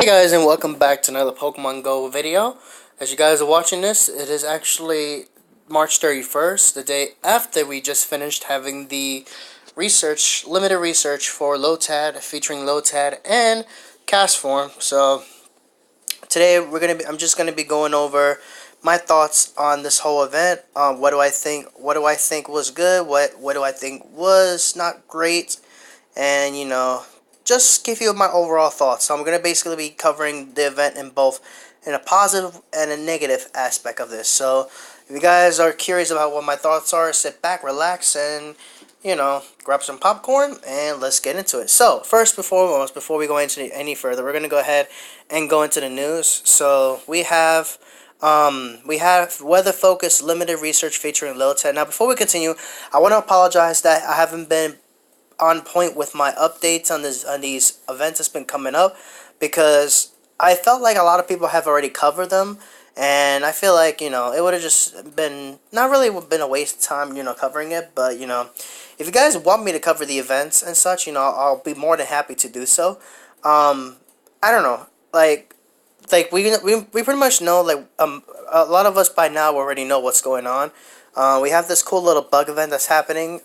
Hey guys, and welcome back to another Pokemon Go video. As you guys are watching this, it is actually March 31st, the day after we just finished having the limited research for Lotad, featuring Lotad and Cast Form. So today I'm just gonna be going over my thoughts on this whole event. What do I think? What do I think was good? What do I think was not great? And just give you my overall thoughts. So I'm going to basically be covering the event in a positive and a negative aspect of this. So if you guys are curious about what my thoughts are, sit back, relax, and grab some popcorn and let's get into it. So first, before we go into any further, we're going to go ahead and go into the news. So we have weather focused limited research featuring Lotad. Now before we continue, I want to apologize that I haven't been on point with my updates on these events that's been coming up, because I felt like a lot of people have already covered them, and I feel like it would have just been not really been a waste of time covering it. But if you guys want me to cover the events and such, I'll be more than happy to do so. I don't know, like we pretty much know, like a lot of us by now already know what's going on. We have this cool little bug event that's happening,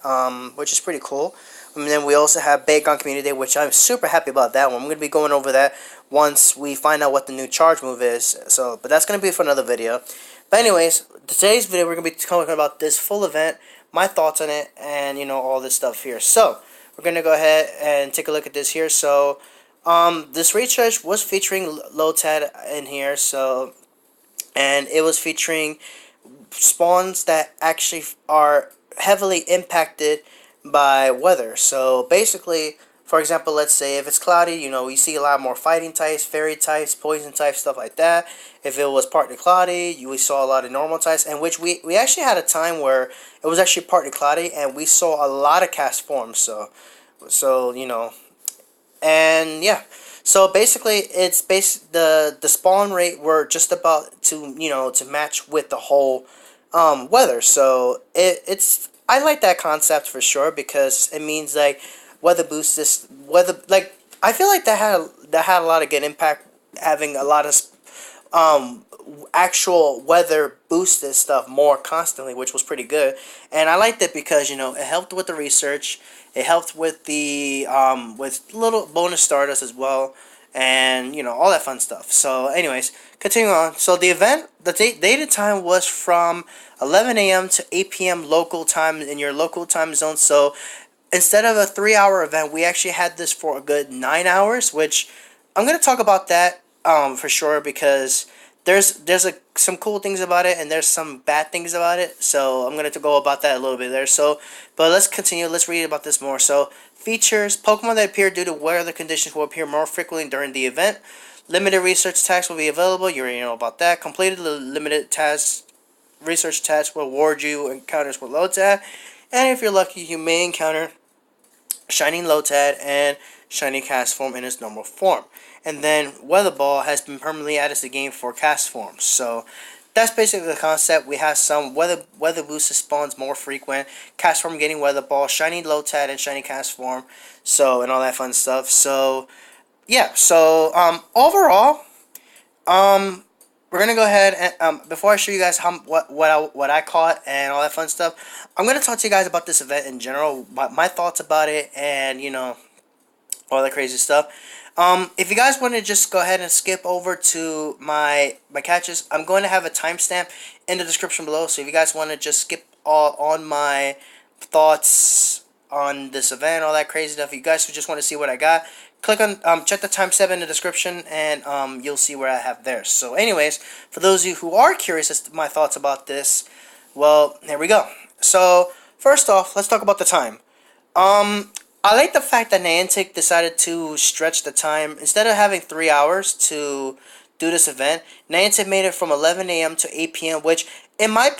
which is pretty cool. And then we also have Bacon Community Day, which I'm super happy about that one. I'm going to be going over that once we find out what the new charge move is. So, but that's going to be for another video. But anyways, today's video we're going to be talking about this full event, my thoughts on it, and all this stuff here. So we're going to go ahead and take a look at this here. So this research was featuring Lotad in here. So, and it was featuring spawns that actually are heavily impacted by weather. So basically, for example, let's say if it's cloudy, we see a lot more fighting types, fairy types, poison types, stuff like that. If it was partly cloudy, we saw a lot of normal types, and which we actually had a time where it was actually partly cloudy and we saw a lot of cast forms. So and yeah. So basically, it's the spawn rate were just about to match with the whole weather. So it's I like that concept for sure, because it means like weather boosts this weather. Like I feel like that had a lot of good impact, having a lot of actual weather boosted stuff more constantly, which was pretty good. And I liked it because it helped with the research, it helped with the with little bonus starters as well, and all that fun stuff. So anyways, continuing on. So the event, the date and time was from 11 a.m. to 8 p.m. local time in your local time zone. So instead of a 3-hour event, we actually had this for a good 9 hours, which I'm going to talk about that for sure, because there's some cool things about it and there's some bad things about it. So I'm going to go about that a little bit there. So, but let's continue. Let's read about this more. So features: Pokemon that appear due to weather conditions will appear more frequently during the event. Limited research tasks will be available. You already know about that. Completed the limited research tasks will award you encounters with Lotad. And if you're lucky, you may encounter Shining Lotad and Shiny Cast Form in its normal form. And then Weather Ball has been permanently added to the game for Cast Forms. So that's basically the concept. We have some weather boosted spawns more frequent, Cast Form getting Weather Ball, Shiny Lotad, and Shiny Cast Form. So, and all that fun stuff. So yeah. So overall, we're gonna go ahead and before I show you guys what I caught and all that fun stuff, I'm gonna talk to you guys about this event in general, my thoughts about it, and all that crazy stuff. If you guys want to just go ahead and skip over to my catches, I'm going to have a timestamp in the description below. So if you guys want to just skip all on my thoughts on this event, all that crazy stuff, if you guys just want to see what I got, click on check the timestamp in the description, and you'll see where I have there. So anyways, for those of you who are curious as to my thoughts about this, well, here we go. So first off, let's talk about the time. I like the fact that Niantic decided to stretch the time. Instead of having 3 hours to do this event, Niantic made it from 11 a.m. to 8 p.m., which in my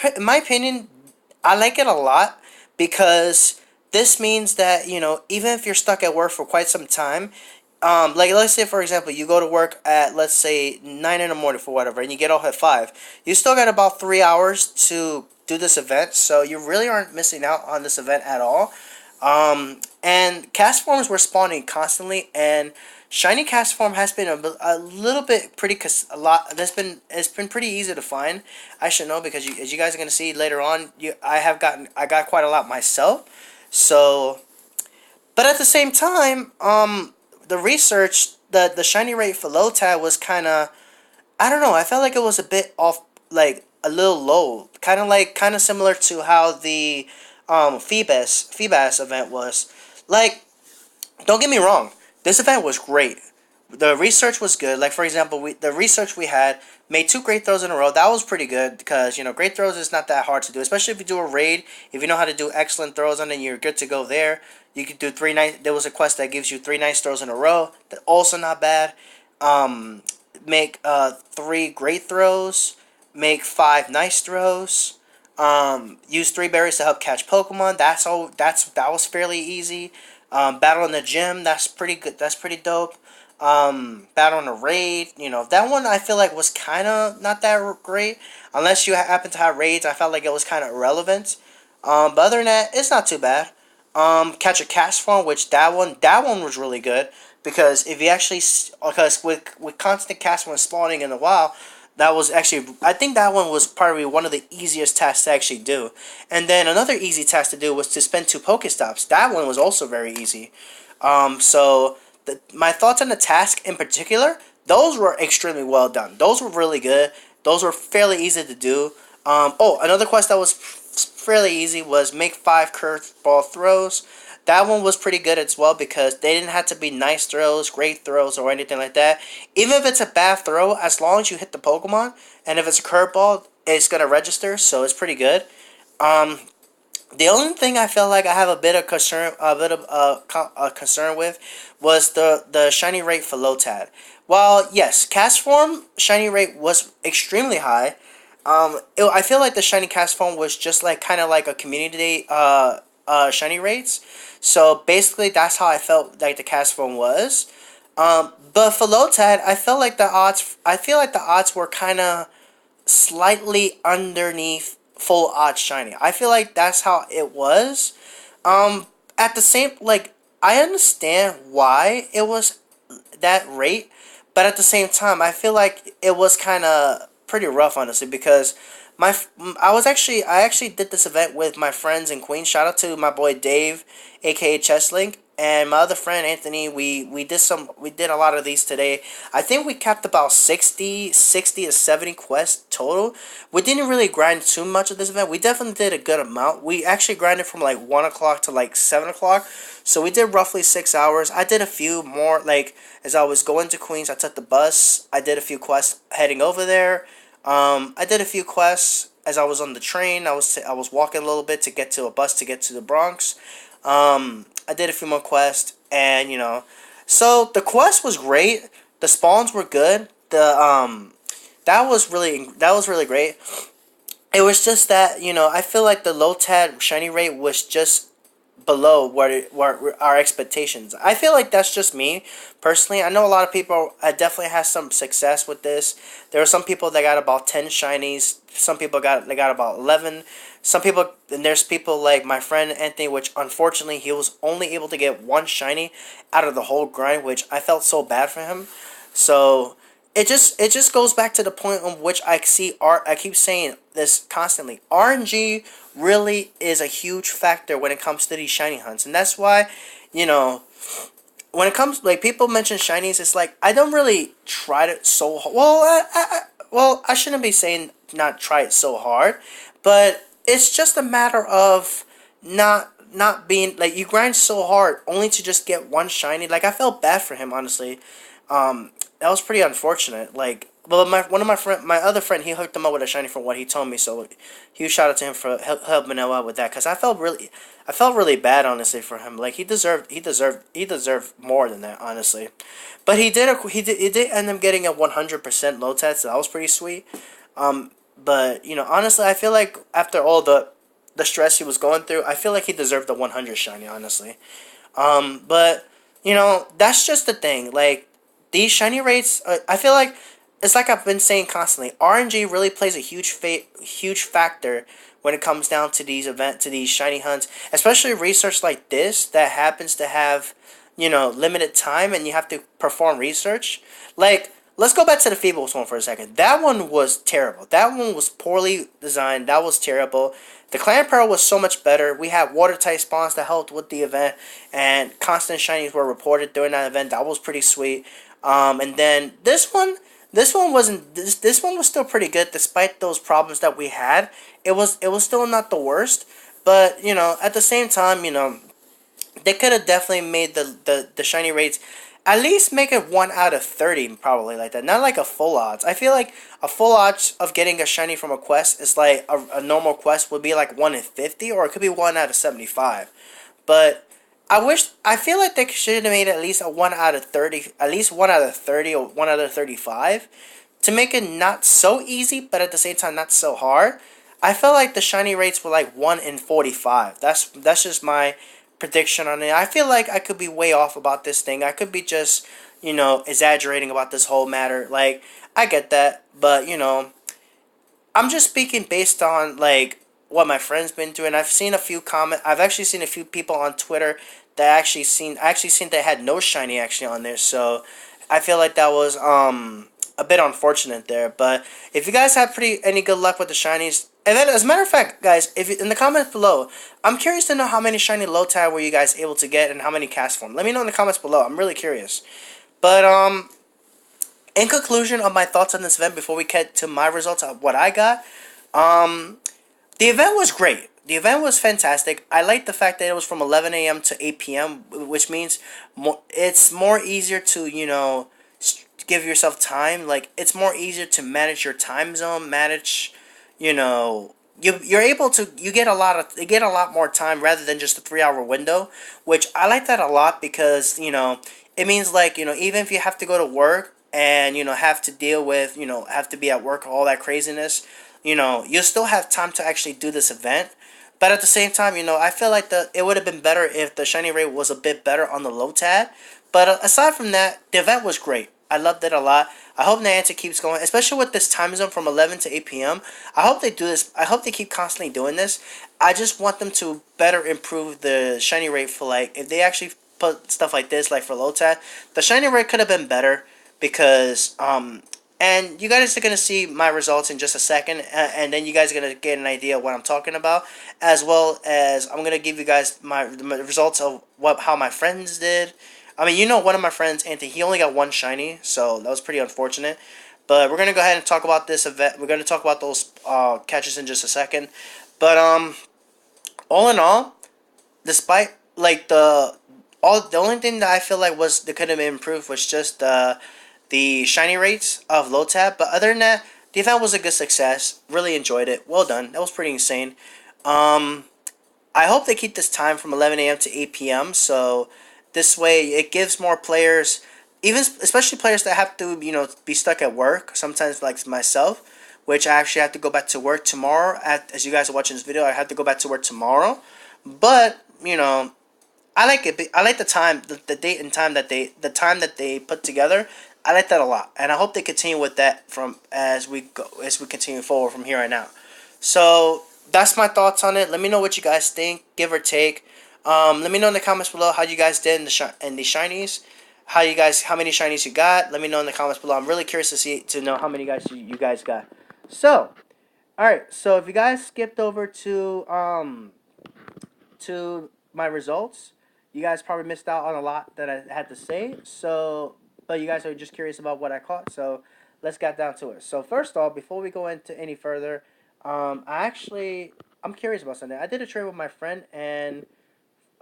opinion, I like it a lot, because this means that even if you're stuck at work for quite some time, like let's say for example you go to work at, let's say, 9 in the morning for whatever, and you get off at 5, you still got about 3 hours to do this event. So you really aren't missing out on this event at all. And cast forms were spawning constantly, and shiny cast form has been a little bit pretty, cause a lot. It's been pretty easy to find. I should know because as you guys are gonna see later on, I got quite a lot myself. So, but at the same time, the research, the shiny rate for lotad was kind of, I don't know. I felt like it was a bit off, like a little low. Kind of similar to how the Feebas event was. Like, don't get me wrong. This event was great. The research was good. Like, for example, the research we had made 2 great throws in a row. That was pretty good because, great throws is not that hard to do, especially if you do a raid. If you know how to do excellent throws on it, you're good to go there. You could do 3 nice. There was a quest that gives you 3 nice throws in a row. That also not bad. Make 3 great throws. Make 5 nice throws. Use 3 berries to help catch Pokemon. That was fairly easy. Battle in the gym, that's pretty good. That's pretty dope. Battle in a raid, that one I feel like was kind of not that great. Unless you happen to have raids, I felt like it was kind of irrelevant. But other than that, it's not too bad. Catch a cast form, which that one was really good because if you actually, because with constant cast form spawning in the wild, that was actually, I think that one was probably one of the easiest tasks to actually do. And then another easy task to do was to spend 2 Pokestops. That one was also very easy. So my thoughts on the task in particular, those were extremely well done. Those were really good. Those were fairly easy to do. Another quest that was fairly easy was make 5 curveball throws. That one was pretty good as well because they didn't have to be nice throws, great throws, or anything like that. Even if it's a bad throw, as long as you hit the Pokemon, and if it's a curveball, it's gonna register, so it's pretty good. The only thing I felt like I have a bit of concern, concern with, was the shiny rate for lotad. While yes, cast form shiny rate was extremely high. I feel like the shiny cast form was just like kind of like a community shiny rates. So basically, that's how I felt like the cast form was. But for lotad, I felt like the odds. I feel like the odds were kind of slightly underneath full odds shiny. I feel like that's how it was. At the same, like, I understand why it was that rate, but at the same time, I feel like it was kind of pretty rough, honestly, because I actually did this event with my friends in Queens. Shout out to my boy Dave, aka Chesslink, and my other friend Anthony. We did a lot of these today. I think we capped about 60 to 70 quests total. We didn't really grind too much of this event. We definitely did a good amount. We actually grinded from like 1 o'clock to like 7 o'clock. So we did roughly 6 hours. I did a few more, like, as I was going to Queens, I took the bus. I did a few quests heading over there. I did a few quests as I was on the train. I was walking a little bit to get to a bus to get to the Bronx. I did a few more quests, and so the quest was great. The spawns were good. That was really great. It was just that I feel like the lotad shiny rate was just below what our expectations. I feel like that's just me personally. I know a lot of people definitely has some success with this. There are some people that got about 10 shinies. Some people got about 11. Some people, and there's people like my friend Anthony, which unfortunately he was only able to get 1 shiny out of the whole grind, which I felt so bad for him. So it just goes back to the point on which I keep saying this constantly. RNG really is a huge factor when it comes to these shiny hunts, and that's why, when it comes, like, people mention shinies, it's like I don't really try it so hard. Well, I shouldn't be saying not try it so hard, but it's just a matter of not being like, you grind so hard only to just get 1 shiny. Like, I felt bad for him, honestly. That was pretty unfortunate. Like, well, my other friend, he hooked him up with a shiny from what he told me. So, huge shout out to him for helping out with that. Cause I felt really bad, honestly, for him. Like, he deserved more than that, honestly. But he did end up getting a 100% lotad, so that was pretty sweet. But honestly, I feel like after all the stress he was going through, I feel like he deserved the 100 shiny, honestly. But that's just the thing. Like, these shiny rates, I feel like it's like I've been saying constantly. RNG really plays a huge factor when it comes down to these shiny hunts, especially research like this that happens to have limited time and you have to perform research. Like, let's go back to the Feebles one for a second. That one was terrible. That one was poorly designed. That was terrible. The Clan Pearl was so much better. We had watertight spawns that helped with the event, and constant shinies were reported during that event. That was pretty sweet. And then this one wasn't. This one was still pretty good despite those problems that we had. It was still not the worst, but at the same time, they could have definitely made the shiny rates at least make it 1 out of 30, probably like that. Not like a full odds. I feel like a full odds of getting a shiny from a quest is like a normal quest would be like 1 in 50, or it could be 1 out of 75. But I feel like they should have made at least a 1 out of 30, at least 1 out of 30 or 1 out of 35 to make it not so easy, but at the same time not so hard. I felt like the shiny rates were like 1 in 45. That's just my prediction on it. I feel like I could be way off about this thing. I could be just, exaggerating about this whole matter. Like, I get that, but, I'm just speaking based on, like, what my friends been doing. I've seen a few I've actually seen a few people on Twitter that I actually seen they had no shiny actually on there, so I feel like that was, a bit unfortunate there. But if you guys have any good luck with the shinies, and then as a matter of fact, guys, if you, in the comments below, I'm curious to know how many shiny lotad were you guys able to get and how many cast form. Let me know in the comments below. I'm really curious. But in conclusion of my thoughts on this event, before we get to my results of what I got, the event was great. The event was fantastic. I like the fact that it was from 11 a.m. to 8 p.m., which means it's more easier to, give yourself time. Like, it's more easier to manage your time zone, manage, you're able to, you get a lot more time rather than just a 3-hour window, which I like that a lot because, it means like, even if you have to go to work and, have to deal with, have to be at work, all that craziness, you'll still have time to actually do this event. But at the same time, I feel like it would have been better if the shiny rate was a bit better on the lotad. But aside from that, the event was great. I loved it a lot. I hope Niantic keeps going, especially with this time zone from 11 to 8 p.m. I hope they do this. I hope they keep constantly doing this. I just want them to better improve the shiny rate for, like, if they actually put stuff like this, like for lotad, the shiny rate could have been better because, and you guys are going to see my results in just a second, and then you guys are going to get an idea of what I'm talking about, as well as I'm going to give you guys my results of how my friends did. I mean, one of my friends, Anthony, he only got 1 shiny, so that was pretty unfortunate. But we're going to go ahead and talk about this event. We're going to talk about those catches in just a second. But all in all, despite, like, the only thing that I feel like that could have been improved was just the shiny rates of lotad. But other than that, the event was a good success. Really enjoyed it. Well done. That was pretty insane. I hope they keep this time from 11 a.m. to 8 p.m. So this way it gives more players, especially players that have to, be stuck at work. Sometimes, like myself, which I actually have to go back to work tomorrow. As you guys are watching this video, I have to go back to work tomorrow. But, I like it. I like the time, the date and time that they put together. I like that a lot, and I hope they continue with that as we continue forward from here on out. So that's my thoughts on it. Let me know what you guys think, give or take. Let me know in the comments below how you guys did in the shinies. How many shinies you got? Let me know in the comments below. I'm really curious to know how many guys you guys got. So, all right. So if you guys skipped over to my results, you guys probably missed out on a lot that I had to say. So, but you guys are just curious about what I caught. So let's get down to it. So first off, before we go into any further, I'm curious about something. I did a trade with my friend and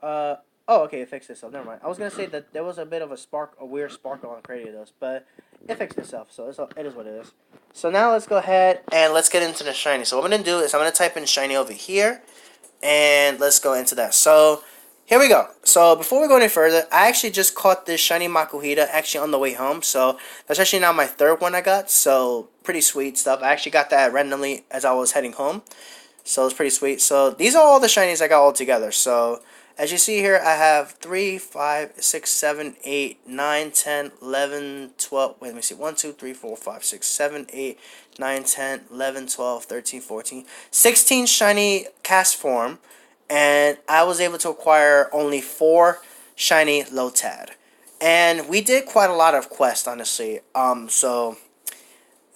oh, okay, it fixed itself. Never mind. I was gonna say that there was a bit of a weird sparkle on Cranidos, but it fixed itself, so it is what it is. So now let's go ahead and let's get into the shiny. So what I'm gonna do is I'm gonna type in shiny over here, and let's go into that. So here we go. So before we go any further, I actually just caught this shiny Makuhita actually on the way home. So that's actually now my 3rd one I got. So pretty sweet stuff. I actually got that randomly as I was heading home. So it's pretty sweet. So these are all the shinies I got all together. So as you see here, I have 3, 5, 6, 7, 8, 9, 10, 11, 12. Wait, let me see. 1, 2, 3, 4, 5, 6, 7, 8, 9, 10, 11, 12, 13, 14, 16 shiny cast form. And I was able to acquire only 4 shiny lotad. And we did quite a lot of quests, honestly. So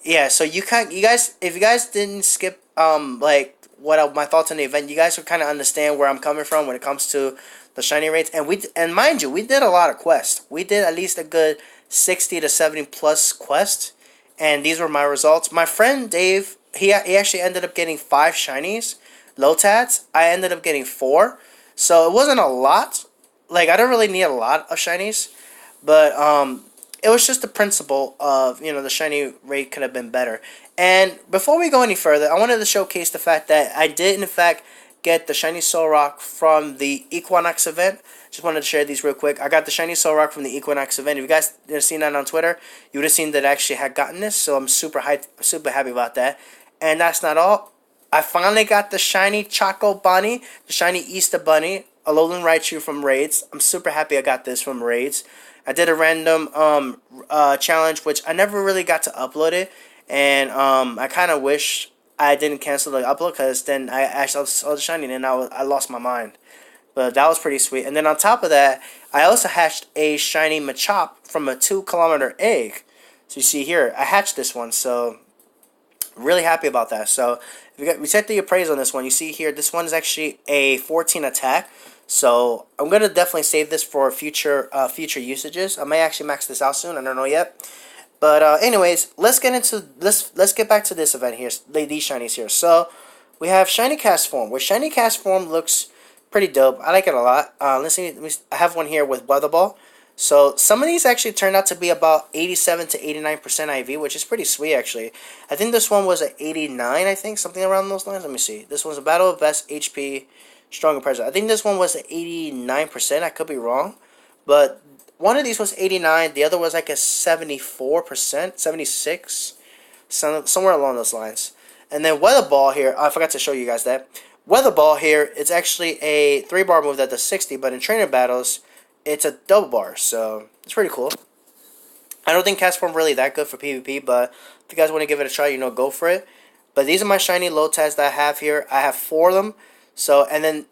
yeah, so you guys, if you guys didn't skip like what my thoughts on the event, you guys will kind of understand where I'm coming from when it comes to the shiny rates. And mind you, we did a lot of quests. We did at least a good 60 to 70 plus quests, and these were my results. My friend Dave, he actually ended up getting 5 shinies, lotads. I ended up getting 4, so it wasn't a lot. Like, I don't really need a lot of shinies, but it was just the principle of, you know, the shiny rate could have been better. And before we go any further, I wanted to showcase the fact that I did in fact get the shiny soul rock from the Equinox event. Just wanted to share these real quick. I got the shiny soul rock from the Equinox event. If you guys have seen that on Twitter, you would have seen that I actually had gotten this, so I'm super hyped, super happy about that. And that's not all. I finally got the shiny Choco Bunny, the shiny Easter Bunny, a Alolan Raichu from Raids. I'm super happy I got this from Raids. I did a random challenge, which I never really got to upload it, and I kind of wish I didn't cancel the upload, because then I actually saw the shiny and I lost my mind. But that was pretty sweet. And then on top of that, I also hatched a shiny Machop from a 2-kilometer egg. So you see here, I hatched this one, so really happy about that. So we check the appraise on this one. You see here, this one is actually a 14 attack. So I'm gonna definitely save this for future usages. I may actually max this out soon. I don't know yet. But anyways, let's get back to this event here. These shinies here. So we have shiny cast form. Where shiny cast form looks pretty dope. I like it a lot. Let's see. I have one here with weather ball. So some of these actually turned out to be about 87 to 89% IV, which is pretty sweet actually. I think this one was at 89. I think something around those lines. Let me see. This one's a battle of best HP. Stronger pressure. I think this one was at 89%. I could be wrong. But one of these was 89. The other was like a 74%. 76. Somewhere along those lines. And then Weather Ball here. I forgot to show you guys that. Weather Ball here. It's actually a 3-bar move that does 60. But in trainer battles, it's a double bar. So it's pretty cool. I don't think Cast Form really that good for PvP. But if you guys want to give it a try, you know, go for it. But these are my shiny lotads that I have here. I have 4 of them. So, and then,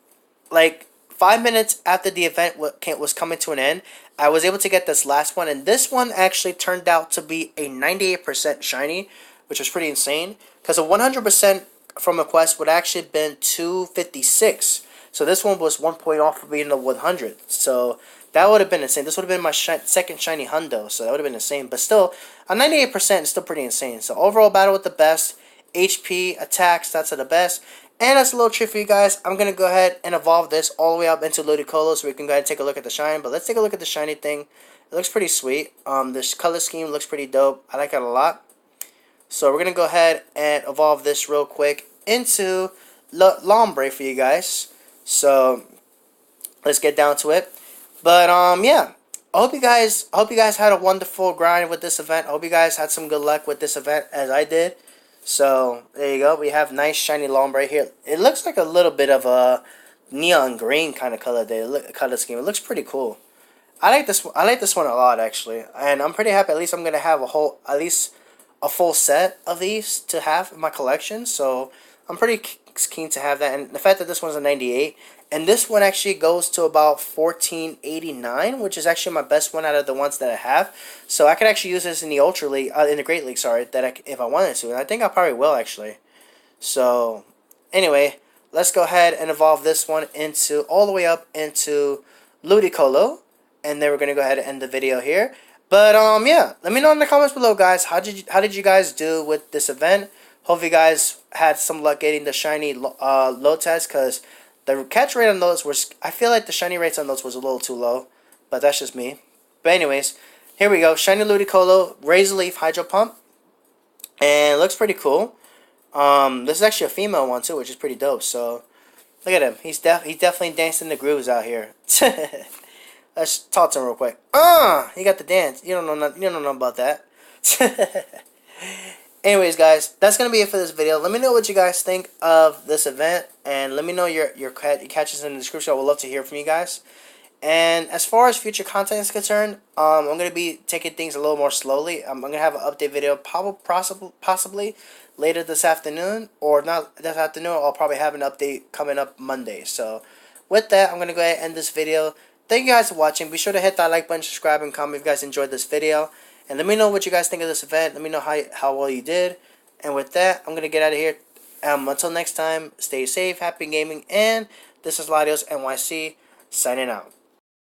like, 5 minutes after the event was coming to an end, I was able to get this last one. And this one actually turned out to be a 98% shiny, which was pretty insane. Because a 100% from a quest would actually have been 256. So this one was 1 point off of being a 100. So that would have been insane. This would have been my second shiny hundo. So that would have been insane. But still, a 98% is still pretty insane. So overall battle with the best. HP, attack, stats are the best. And as a little treat for you guys, I'm going to go ahead and evolve this all the way up into Ludicolo so we can go ahead and take a look at the shine. But let's take a look at the shiny thing. It looks pretty sweet. This color scheme looks pretty dope. I like it a lot. So we're going to go ahead and evolve this real quick into Lombre for you guys. So let's get down to it. But yeah, I hope you guys had a wonderful grind with this event. I hope you guys had some good luck with this event as I did. So there you go. We have nice shiny Lombre here. It looks like a little bit of a neon green kind of color color scheme. It looks pretty cool. I like this one a lot actually, and I'm pretty happy. At least I'm gonna have at least a full set of these to have in my collection. So I'm pretty keen to have that. And the fact that this one's a 98, and this one actually goes to about 1489, which is actually my best one out of the ones that I have. So I could actually use this in the Ultra League, in the Great League, sorry, if I wanted to. And I think I probably will actually. So anyway, let's go ahead and evolve this one into all the way up into Ludicolo, and then we're gonna go ahead and end the video here. But yeah, let me know in the comments below, guys. How did you guys do with this event? Hope you guys had some luck getting the shiny lotads, because the catch rate on those was, I feel like the shiny rates on those was a little too low, but that's just me. But anyways, here we go. Shiny Ludicolo, Razor Leaf Hydro Pump, and it looks pretty cool. This is actually a female one too, which is pretty dope. So look at him. He's definitely dancing the grooves out here. Let's talk to him real quick. He got the dance. You don't know nothing about that. Anyways, guys, that's going to be it for this video. Let me know what you guys think of this event, and let me know your catches in the description. I would love to hear from you guys. And as far as future content is concerned, I'm going to be taking things a little more slowly. I'm going to have an update video possibly later this afternoon, or not this afternoon. I'll probably have an update coming up Monday. So with that, I'm going to go ahead and end this video. thank you guys for watching. Be sure to hit that like button, subscribe, and comment if you guys enjoyed this video. And let me know what you guys think of this event. Let me know how well you did. And with that, I'm going to get out of here. Until next time, stay safe, happy gaming, and this is Latios NYC signing out.